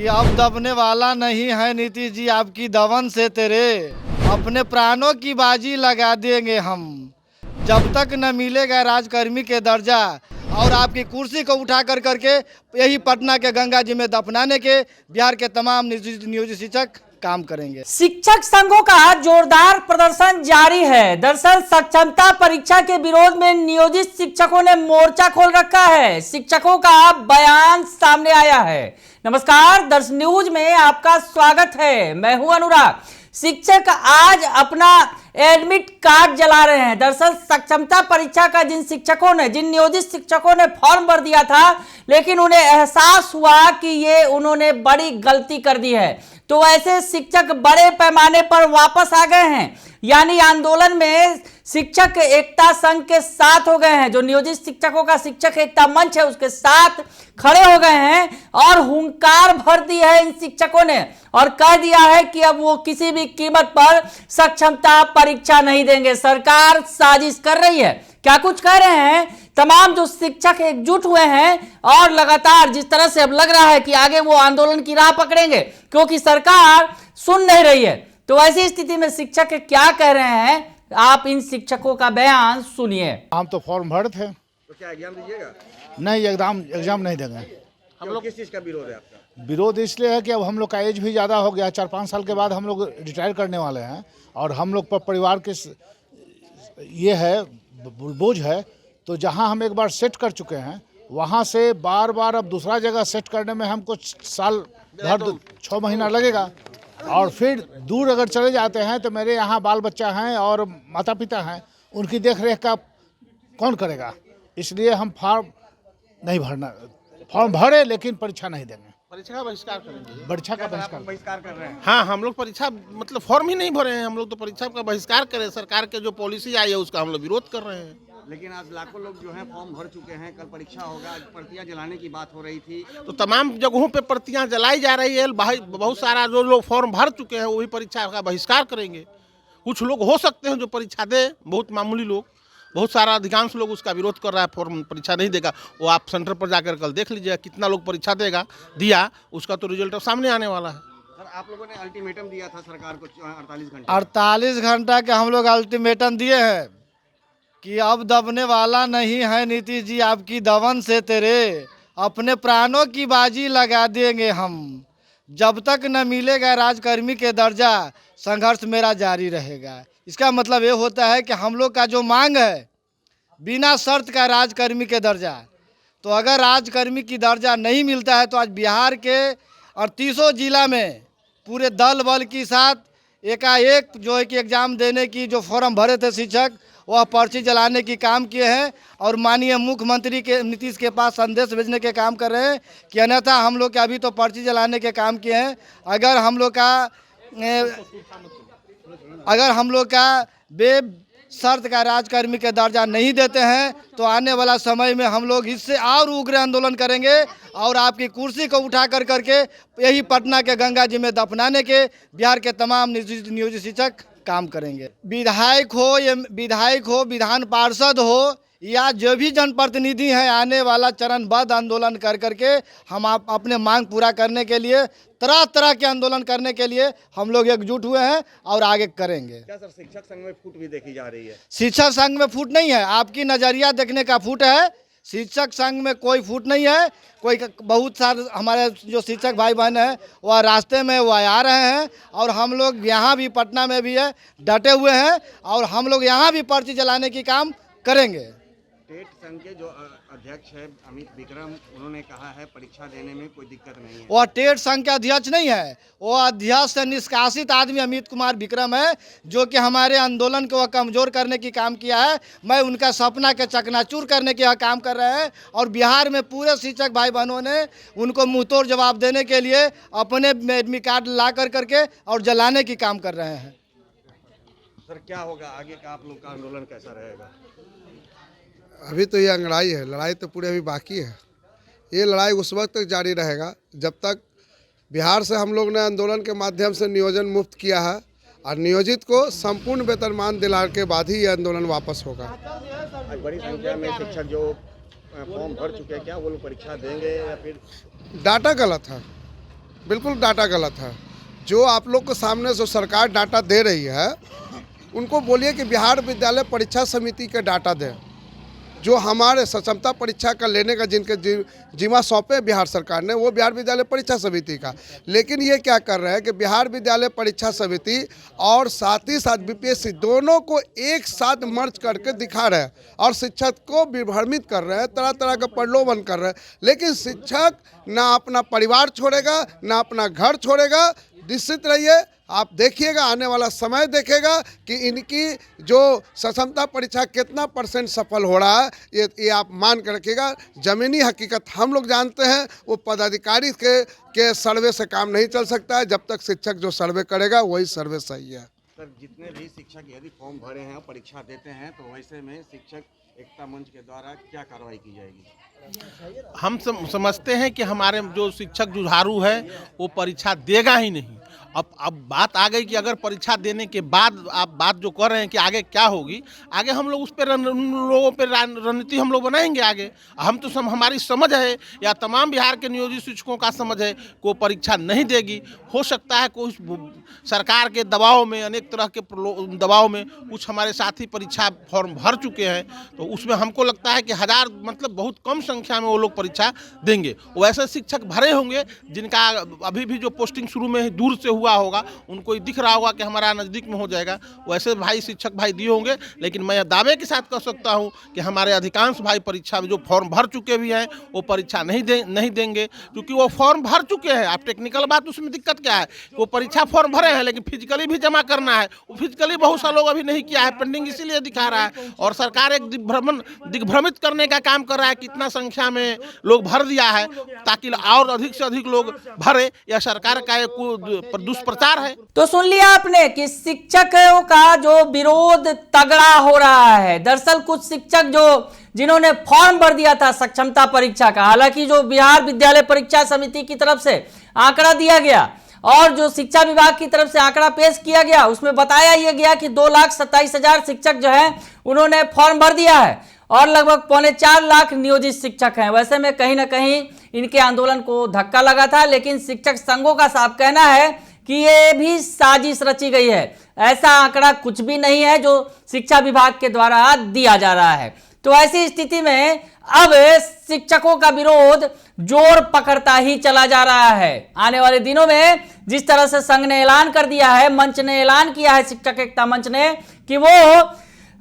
कि अब दबने वाला नहीं है नीतीश जी आपकी दमन से तेरे, अपने प्राणों की बाजी लगा देंगे हम, जब तक न मिलेगा राजकर्मी के दर्जा और आपकी कुर्सी को उठा कर करके यही पटना के गंगा जी में दफनाने के बिहार के तमाम नियोजित शिक्षक काम करेंगे। शिक्षक संघों का जोरदार प्रदर्शन जारी है। दरअसल सक्षमता परीक्षा के विरोध में नियोजित शिक्षकों ने मोर्चा खोल रखा है। शिक्षकों का बयान सामने आया है। नमस्कार, दर्श न्यूज में आपका स्वागत है। मैं हूं अनुराग। शिक्षक आज अपना एडमिट कार्ड जला रहे हैं। दरअसल सक्षमता परीक्षा का जिन नियोजित शिक्षकों ने फॉर्म भर दिया था, लेकिन उन्हें एहसास हुआ कि ये उन्होंने बड़ी गलती कर दी है, तो ऐसे शिक्षक बड़े पैमाने पर वापस आ गए हैं। यानी आंदोलन में शिक्षक एकता संघ के साथ हो गए हैं। जो नियोजित शिक्षकों का शिक्षक एकता मंच है उसके साथ खड़े हो गए हैं और हुंकार भर दी है इन शिक्षकों ने और कह दिया है कि अब वो किसी भी कीमत पर सक्षमता परीक्षा नहीं देंगे। सरकार साजिश कर रही है। क्या कुछ कह रहे हैं तमाम जो शिक्षक एकजुट हुए हैं और लगातार जिस तरह से अब लग रहा है कि आगे वो आंदोलन की राह पकड़ेंगे, क्योंकि सरकार सुन नहीं रही है। तो ऐसी स्थिति में शिक्षक क्या कह रहे हैं, आप इन शिक्षकों का बयान सुनिए। हम तो फॉर्म भरे थे। तो क्या एग्जाम दीजिएगा? नहीं, एग्जाम नहीं देंगे। हम लोग किस चीज़ का विरोध है आपका? विरोध इसलिए है कि अब हम लोग का एज भी ज़्यादा हो गया। 4-5 साल के बाद हम लोग रिटायर करने वाले हैं और हम लोग पर परिवार के ये है बोझ है। तो जहां हम एक बार सेट कर चुके हैं, वहां से बार बार अब दूसरा जगह सेट करने में हमको साल भर 6 महीना लगेगा। और फिर दूर अगर चले जाते हैं तो मेरे यहाँ बाल बच्चा हैं और माता पिता हैं, उनकी देख रेख का कौन करेगा? इसलिए हम फॉर्म भरे लेकिन परीक्षा नहीं देंगे। परीक्षा का बहिष्कार करेंगे। परीक्षा का बहिष्कार कर रहे हैं। हाँ, हम लोग परीक्षा मतलब फॉर्म ही नहीं भरे हैं। हम लोग तो परीक्षा का बहिष्कार करें। सरकार के जो पॉलिसी आई है उसका हम लोग विरोध कर रहे हैं। लेकिन आज लाखों लोग जो हैं फॉर्म भर चुके हैं। कल परीक्षा होगा, आज प्रतियां जलाने की बात हो रही थी। तो तमाम जगहों पे प्रतियां जलाई जा रही है। बहुत सारा जो लोग फॉर्म भर चुके हैं वही परीक्षा का बहिष्कार करेंगे। कुछ लोग हो सकते हैं जो परीक्षा दे, बहुत मामूली लोग। बहुत सारा अधिकांश लोग उसका विरोध कर रहा है, फॉर्म परीक्षा नहीं देगा। वो आप सेंटर पर जाकर कल देख लीजिएगा कितना लोग परीक्षा दिया, उसका तो रिजल्ट सामने आने वाला है। सर, आप लोगों ने अल्टीमेटम दिया था सरकार को 48 घंटे। 48 घंटा के हम लोग अल्टीमेटम दिए हैं कि अब दबने वाला नहीं है नीतीश जी आपकी दमन से तेरे, अपने प्राणों की बाजी लगा देंगे हम, जब तक न मिलेगा राजकर्मी के दर्जा संघर्ष मेरा जारी रहेगा। इसका मतलब ये होता है कि हम लोग का जो मांग है बिना शर्त का राजकर्मी के दर्जा, तो अगर राजकर्मी की दर्जा नहीं मिलता है तो आज बिहार के 38 जिला में पूरे दल बल के साथ एकाएक जो है कि एग्ज़ाम देने की जो फॉर्म भरे थे शिक्षक, वह पर्ची जलाने की काम किए हैं और माननीय मुख्यमंत्री के नीतीश के पास संदेश भेजने के काम कर रहे हैं कि अन्यथा हम लोग के अभी तो पर्ची जलाने के काम किए हैं। अगर हम लोग का बेशर्त का राजकर्मी के दर्जा नहीं देते हैं तो आने वाला समय में हम लोग इससे और उग्र आंदोलन करेंगे और आपकी कुर्सी को उठा कर करके यही पटना के गंगा जी में दफनाने के बिहार के तमाम नियोजित शिक्षक काम करेंगे। विधायक हो, विधान पार्षद हो या जो भी जनप्रतिनिधि हैं, आने वाला चरणबद्ध आंदोलन कर करके हम अपने मांग पूरा करने के लिए तरह तरह के आंदोलन करने के लिए हम लोग एकजुट हुए हैं और आगे करेंगे। क्या सर शिक्षक संघ में फूट भी देखी जा रही है? शिक्षक संघ में फूट नहीं है, आपकी नज़रिया देखने का फूट है। शिक्षक संघ में कोई फूट नहीं है। बहुत सारे हमारे जो शिक्षक भाई बहन हैं वह रास्ते में वो आ रहे हैं और हम लोग यहाँ भी पटना में भी है डटे हुए हैं और हम लोग यहाँ भी पर्ची जलाने की काम करेंगे। टेट संघ के जो अध्यक्ष है अमित विक्रम, उन्होंने कहा है परीक्षा देने में कोई दिक्कत नहीं है। वह टेट संघ के अध्यक्ष नहीं है, वो अध्यक्ष से निष्कासित आदमी अमित कुमार विक्रम है, जो कि हमारे आंदोलन को वह कमज़ोर करने की काम किया है। मैं उनका सपना के चकनाचूर करने के काम कर रहे हैं और बिहार में पूरे शिक्षक भाई बहनों ने उनको मुंहतोड़ जवाब देने के लिए अपने एडमिट कार्ड ला करके और जलाने की काम कर रहे हैं। सर, क्या होगा आगे का आप लोग का आंदोलन कैसा रहेगा? अभी तो ये अंगड़ाई है, लड़ाई तो पूरी अभी बाकी है। ये लड़ाई उस वक्त तक जारी रहेगा जब तक बिहार से हम लोग ने आंदोलन के माध्यम से नियोजन मुक्त किया है और नियोजित को संपूर्ण वेतनमान दिलाने के बाद ही ये आंदोलन वापस होगा। बड़ी संख्या में शिक्षक जो फॉर्म भर चुके हैं, क्या वो लोग परीक्षा देंगे या फिर? डाटा गलत है। बिल्कुल डाटा गलत है। जो आप लोग के सामने जो सरकार डाटा दे रही है, उनको बोलिए कि बिहार विद्यालय परीक्षा समिति के डाटा दें, जो हमारे सक्षमता परीक्षा का लेने का जिनके जिम्मा सौंपे बिहार सरकार ने, वो बिहार विद्यालय परीक्षा समिति का। लेकिन ये क्या कर रहे हैं कि बिहार विद्यालय परीक्षा समिति और साथ ही साथ बीपीएससी दोनों को एक साथ मर्ज करके दिखा रहे हैं और शिक्षक को विभ्रमित कर रहे हैं, तरह तरह का प्रलोभन कर रहे हैं। लेकिन शिक्षक ना अपना परिवार छोड़ेगा, ना अपना घर छोड़ेगा। निश्चित रहिए, आप देखिएगा, आने वाला समय देखेगा कि इनकी जो सक्षमता परीक्षा कितना % सफल हो रहा है। ये आप मान कर रखिएगा। ज़मीनी हकीकत हम लोग जानते हैं, वो पदाधिकारी के सर्वे से काम नहीं चल सकता है। जब तक शिक्षक जो सर्वे करेगा वही सर्वे सही है। सर, जितने भी शिक्षक यदि फॉर्म भरे हैं और परीक्षा देते हैं, तो वैसे में शिक्षक एकता मंच के द्वारा क्या कार्रवाई की जाएगी? हम समझते हैं कि हमारे जो शिक्षक जुझारू है वो परीक्षा देगा ही नहीं। अब बात आ गई कि अगर परीक्षा देने के बाद आप बात जो कर रहे हैं कि आगे क्या होगी, आगे हम लोग उस पर लोगों पर रणनीति हम लोग बनाएंगे आगे। हम तो हमारी समझ है या तमाम बिहार के नियोजित शिक्षकों का समझ है कि वो परीक्षा नहीं देगी। हो सकता है कुछ सरकार के दबाव में, अनेक तरह के दबाव में कुछ हमारे साथी परीक्षा फॉर्म भर चुके हैं, तो उसमें हमको लगता है कि 1000 मतलब बहुत कम संख्या में वो लोग परीक्षा देंगे। वैसे शिक्षक भरे होंगे जिनका अभी भी जो पोस्टिंग शुरू में दूर से हुआ होगा, उनको दिख रहा होगा कि हमारा नज़दीक में हो जाएगा, वैसे भाई शिक्षक भाई दिए होंगे। लेकिन मैं दावे के साथ कह सकता हूं कि हमारे अधिकांश भाई परीक्षा में जो फॉर्म भर चुके भी हैं वो परीक्षा नहीं देंगे, क्योंकि वो फॉर्म भर चुके हैं। आप टेक्निकल बात उसमें दिक्कत क्या है, वो परीक्षा फॉर्म भरे हैं लेकिन फिजिकली भी जमा करना है, वो फिजिकली बहुत सा लोग अभी नहीं किया है, पेंडिंग इसीलिए दिखा रहा है। और सरकार एक दिग्भ्रमित करने का काम कर रहा है, कितना संख्या में लोग भर दिया है ताकि और अधिक से अधिक लोग भरे, या सरकार का एक दुष्प्रचार है। तो सुन लिया आपने कि शिक्षकों का जो विरोध तगड़ा हो रहा है। दरअसल कुछ शिक्षक जिन्होंने फॉर्म भर दिया था सक्षमता परीक्षा का, हालांकि जो बिहार विद्यालय परीक्षा समिति की तरफ से आंकड़ा दिया गया और जो शिक्षा विभाग की तरफ से आंकड़ा पेश किया गया, उसमें बताया यह गया कि 2,27,000 शिक्षक जो है उन्होंने फॉर्म भर दिया है और लगभग 3.25 लाख नियोजित शिक्षक हैं। वैसे में कहीं ना कहीं इनके आंदोलन को धक्का लगा था, लेकिन शिक्षक संघों का साफ कहना है कि ये भी साजिश रची गई है। ऐसा आंकड़ा कुछ भी नहीं है जो शिक्षा विभाग के द्वारा दिया जा रहा है। तो ऐसी स्थिति में अब शिक्षकों का विरोध जोर पकड़ता ही चला जा रहा है। आने वाले दिनों में जिस तरह से संघ ने ऐलान कर दिया है, मंच ने ऐलान किया है, शिक्षक एकता मंच ने, कि वो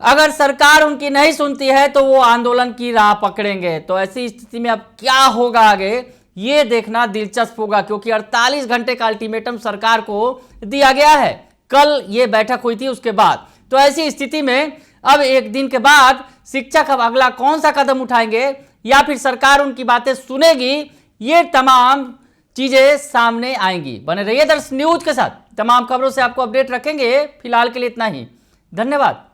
अगर सरकार उनकी नहीं सुनती है तो वो आंदोलन की राह पकड़ेंगे। तो ऐसी स्थिति में अब क्या होगा आगे, ये देखना दिलचस्प होगा, क्योंकि 48 घंटे का अल्टीमेटम सरकार को दिया गया है। कल ये बैठक हुई थी उसके बाद। तो ऐसी स्थिति में अब एक दिन के बाद शिक्षक अब अगला कौन सा कदम उठाएंगे या फिर सरकार उनकी बातें सुनेगी, ये तमाम चीजें सामने आएंगी। बने रहिए दर्श न्यूज के साथ, तमाम खबरों से आपको अपडेट रखेंगे। फिलहाल के लिए इतना ही, धन्यवाद।